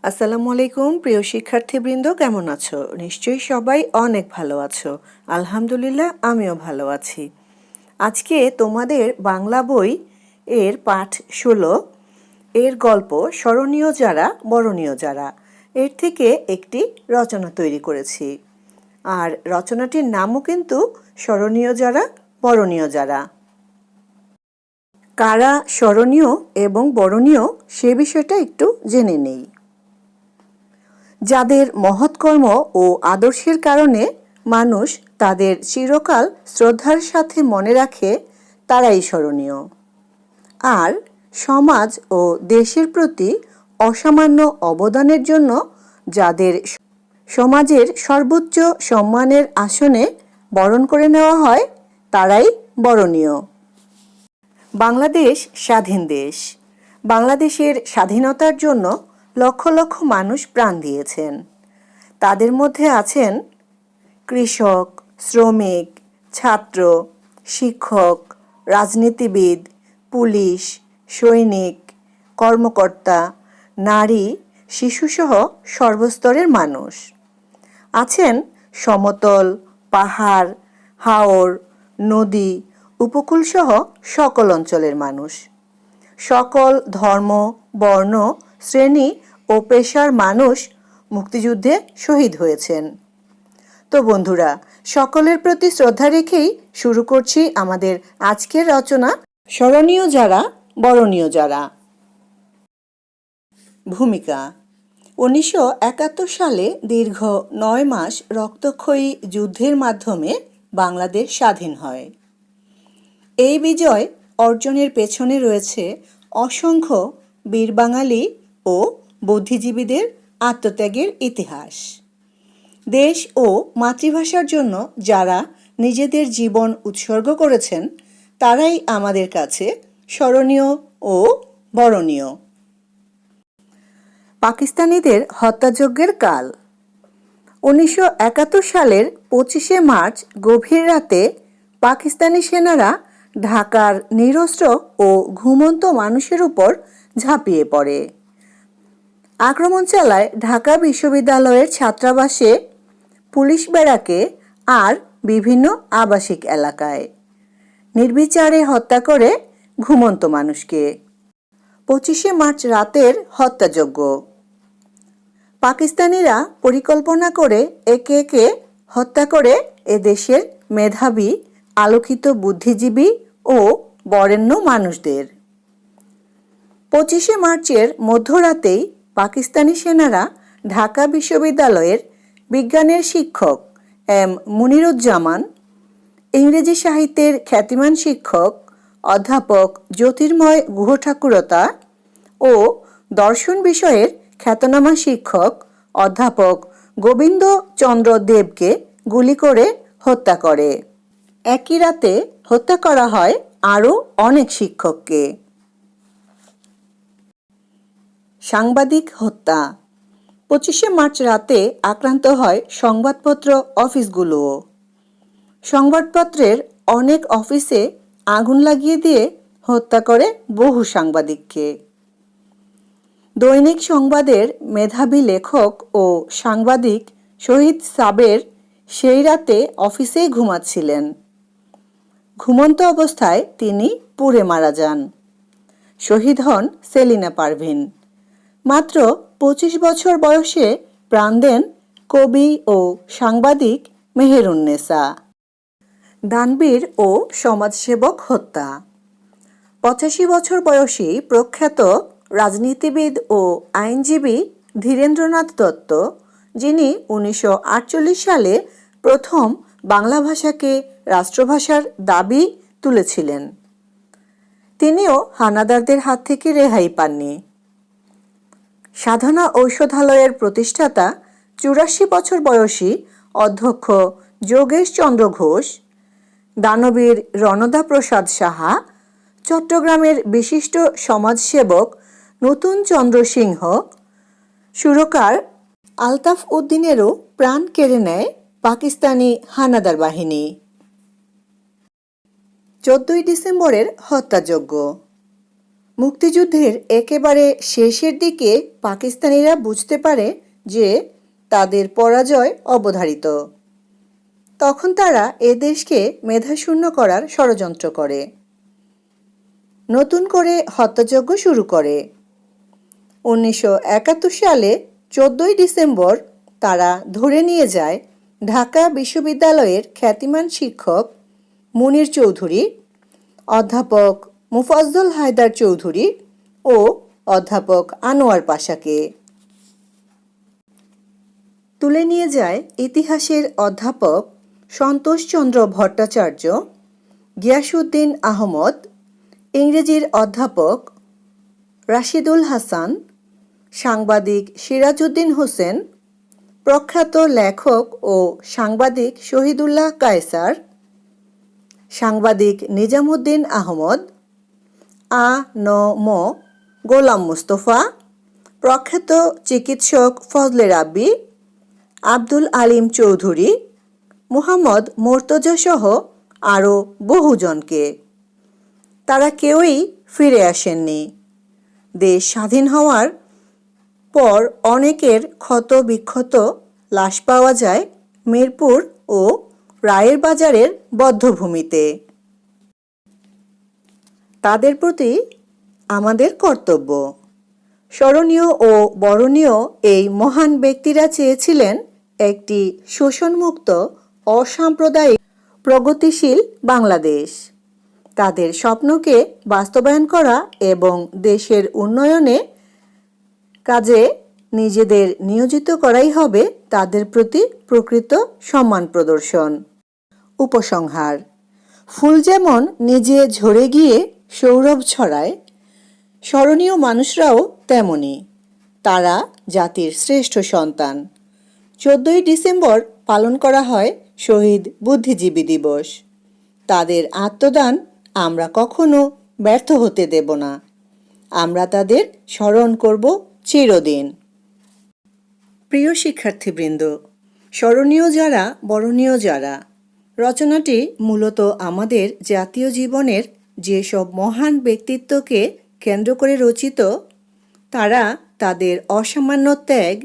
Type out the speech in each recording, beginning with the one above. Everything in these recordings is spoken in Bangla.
আসসালামু আলাইকুম প্রিয় শিক্ষার্থীবৃন্দ, কেমন আছো? নিশ্চয়ই সবাই অনেক ভালো আছো। আলহামদুলিল্লাহ, আমিও ভালো আছি। আজকে তোমাদের বাংলা বই এর পাঠ 16 এর গল্প স্মরণীয় যারা বরণীয় যারা এর থেকে একটি রচনা তৈরি করেছি। আর রচনাটির নামও কিন্তু স্মরণীয় যারা বরণীয় যারা। কারা স্মরণীয় এবং বরণীয় সে বিষয়টা একটু জেনে নেই। যাদের মহৎকর্ম ও আদর্শের কারণে মানুষ তাদের চিরকাল শ্রদ্ধার সাথে মনে রাখে, তারাই স্মরণীয়। আর সমাজ ও দেশের প্রতি অসামান্য অবদানের জন্য যাদের সমাজের সর্বোচ্চ সম্মানের আসনে বরণ করে নেওয়া হয়, তারাই বরণীয়। বাংলাদেশ স্বাধীন দেশ। বাংলাদেশের স্বাধীনতার জন্য লক্ষ লক্ষ মানুষ প্রাণ দিয়েছেন। তাদের মধ্যে আছেন কৃষক, শ্রমিক, ছাত্র, শিক্ষক, রাজনীতিবিদ, পুলিশ, সৈনিক, কর্মকর্তা, নারী, শিশুসহ সর্বস্তরের মানুষ। আছেন সমতল, পাহাড়, হাওর, নদী, উপকূলসহ সকল অঞ্চলের মানুষ। সকল ধর্ম, বর্ণ, শ্রেণী ও পেশার মানুষ মুক্তিযুদ্ধে শহীদ হয়েছেন। তো বন্ধুরা, সকলের প্রতি শ্রদ্ধা রেখেই শুরু করছি আমাদের আজকের রচনা স্মরণীয় যারা বরণীয় যারা। ভূমিকা। 1971 সালে দীর্ঘ 9 মাস রক্তক্ষয়ী যুদ্ধের মাধ্যমে বাংলাদেশ স্বাধীন হয়। এই বিজয় অর্জনের পেছনে রয়েছে অসংখ্য বীর বাঙালি ও বুদ্ধিজীবীদের আত্মত্যাগের ইতিহাস। দেশ ও মাতৃভাষার জন্য যারা নিজেদের জীবন উৎসর্গ করেছেন, তারাই আমাদের কাছে স্মরণীয় ও বরণীয়। পাকিস্তানিদের হত্যাযজ্ঞের কাল। 1971 সালের 25শে মার্চ গভীর রাতে পাকিস্তানি সেনারা ঢাকার নিরস্ত্র ও ঘুমন্ত মানুষের উপর ঝাঁপিয়ে পড়ে। আক্রমণ চালায় ঢাকা বিশ্ববিদ্যালয়ের ছাত্রাবাসে, পুলিশ ব্যারাকে আর বিভিন্ন আবাসিক এলাকায়। নির্বিচারে হত্যা করে ঘুমন্ত মানুষকে। 25শে মার্চ রাতের হত্যাযজ্ঞ। পাকিস্তানিরা পরিকল্পনা করে একে একে হত্যা করে এদেশের মেধাবী, আলোকিত বুদ্ধিজীবী ও বরেণ্য মানুষদের। 25শে মার্চের মধ্যরাতেই পাকিস্তানি সেনারা ঢাকা বিশ্ববিদ্যালয়ের বিজ্ঞানের শিক্ষক এম মুনিরুজ্জামান, ইংরেজি সাহিত্যের খ্যাতিমান শিক্ষক অধ্যাপক জ্যোতির্ময় গুহঠাকুরতা ও দর্শন বিষয়ের খ্যাতনামা শিক্ষক অধ্যাপক গোবিন্দ চন্দ্র দেবকে গুলি করে হত্যা করে। একই রাতে হত্যা করা হয় আরও অনেক শিক্ষককে। সাংবাদিক হত্যা। 25শে মার্চ রাতে আক্রান্ত হয় সংবাদপত্র অফিসগুলোও। সংবাদপত্রের অনেক অফিসে আগুন লাগিয়ে দিয়ে হত্যা করে বহু সাংবাদিককে। দৈনিক সংবাদের মেধাবী লেখক ও সাংবাদিক শহীদ সাবের সেই রাতে অফিসেই ঘুমাচ্ছিলেন। ঘুমন্ত অবস্থায় তিনি পুড়ে মারা যান। শহীদ হন সেলিনা পারভীন। মাত্র 25 বছর বয়সে প্রাণ দেন কবি ও সাংবাদিক মেহেরুন্নেসা। দানবীর ও সমাজসেবক হত্যা। 85 বছর বয়সী প্রখ্যাত রাজনীতিবিদ ও আইনজীবী ধীরেন্দ্রনাথ দত্ত, যিনি 1948 সালে প্রথম বাংলা ভাষাকে রাষ্ট্রভাষার দাবি তুলেছিলেন, তিনিও হানাদারদের হাত থেকে রেহাই পাননি। সাধনা ঔষধালয়ের প্রতিষ্ঠাতা 84 বছর বয়সী অধ্যক্ষ যোগেশ চন্দ্র ঘোষ, দানবীর রণদা প্রসাদ সাহা, চট্টগ্রামের বিশিষ্ট সমাজসেবক নতুন চন্দ্র সিংহ, সুরকার আলতাফ উদ্দিনেরও প্রাণ কেড়ে নেয় পাকিস্তানি হানাদার বাহিনী। 14ই ডিসেম্বরের হত্যাযজ্ঞ। মুক্তিযুদ্ধের একেবারে শেষের দিকে পাকিস্তানিরা বুঝতে পারে যে তাদের পরাজয় অবধারিত। তখন তারা এ দেশকে মেধাশূন্য করার ষড়যন্ত্র করে, নতুন করে হত্যাযজ্ঞ শুরু করে। 1971 সালে 14 ডিসেম্বর তারা ধরে নিয়ে যায় ঢাকা বিশ্ববিদ্যালয়ের খ্যাতিমান শিক্ষক মুনির চৌধুরী, অধ্যাপক মুফাজ্জল হায়দার চৌধুরী ও অধ্যাপক আনোয়ার পাশাকে। তুলে নিয়ে যায় ইতিহাসের অধ্যাপক সন্তোষচন্দ্র ভট্টাচার্য, গিয়াসউদ্দিন আহমদ, ইংরেজির অধ্যাপক রাশিদুল হাসান, সাংবাদিক সিরাজউদ্দিন হোসেন, প্রখ্যাত লেখক ও সাংবাদিক শহীদুল্লাহ কায়সার, সাংবাদিক নিজামুদ্দিন আহমদ, আ.ন.ম গোলাম মুস্তফা, প্রখ্যাত চিকিৎসক ফজলে রাব্বি, আব্দুল আলিম চৌধুরী, মুহাম্মদ মুর্তজা সহ আরও বহুজনকে। তারা কেউই ফিরে আসেননি। দেশ স্বাধীন হওয়ার পর অনেকের ক্ষত বিক্ষত লাশ পাওয়া যায় মিরপুর ও রায়ের বাজারের বধ্যভূমিতে। তাদের প্রতি আমাদের কর্তব্য। স্মরণীয় ও বরণীয় এই মহান ব্যক্তিরা চেয়েছিলেন একটি শোষণমুক্ত, অসাম্প্রদায়িক, প্রগতিশীল বাংলাদেশ। তাদের স্বপ্নকে বাস্তবায়ন করা এবং দেশের উন্নয়নে কাজে নিজেদের নিয়োজিত করাই হবে তাদের প্রতি প্রকৃত সম্মান প্রদর্শন। উপসংহার: ফুল যেমন নিজে ঝরে গিয়ে সৌরভ ছড়ায়, স্মরণীয় মানুষরাও তেমনি। তারা জাতির শ্রেষ্ঠ সন্তান। 14 ডিসেম্বর পালন করা হয় শহীদ বুদ্ধিজীবী দিবস। তাদের আত্মদান আমরা কখনো ব্যর্থ হতে দেব না। আমরা তাদের স্মরণ করব চিরদিন। প্রিয় শিক্ষার্থীবৃন্দ, স্মরণীয় যারা, বরণীয় যারা রচনাটি মূলত আমাদের জাতীয় জীবনের যেসব মহান ব্যক্তিত্বকে কেন্দ্র করে রচিত, তারা তাদের অসামান্য ত্যাগ,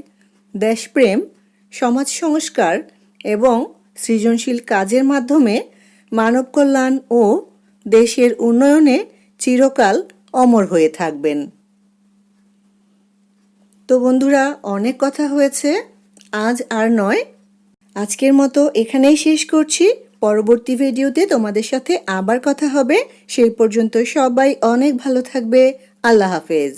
দেশপ্রেম, সমাজ সংস্কার এবং সৃজনশীল কাজের মাধ্যমে মানব কল্যাণ ও দেশের উন্নয়নে চিরকাল অমর হয়ে থাকবেন। তো বন্ধুরা, অনেক কথা হয়েছে, আজ আর নয়। আজকের মতো এখানেই শেষ করছি। পরবর্তী ভিডিওতে তোমাদের সাথে আবার কথা হবে। সেই পর্যন্ত সবাই অনেক ভালো থাকবে। আল্লাহ হাফেজ।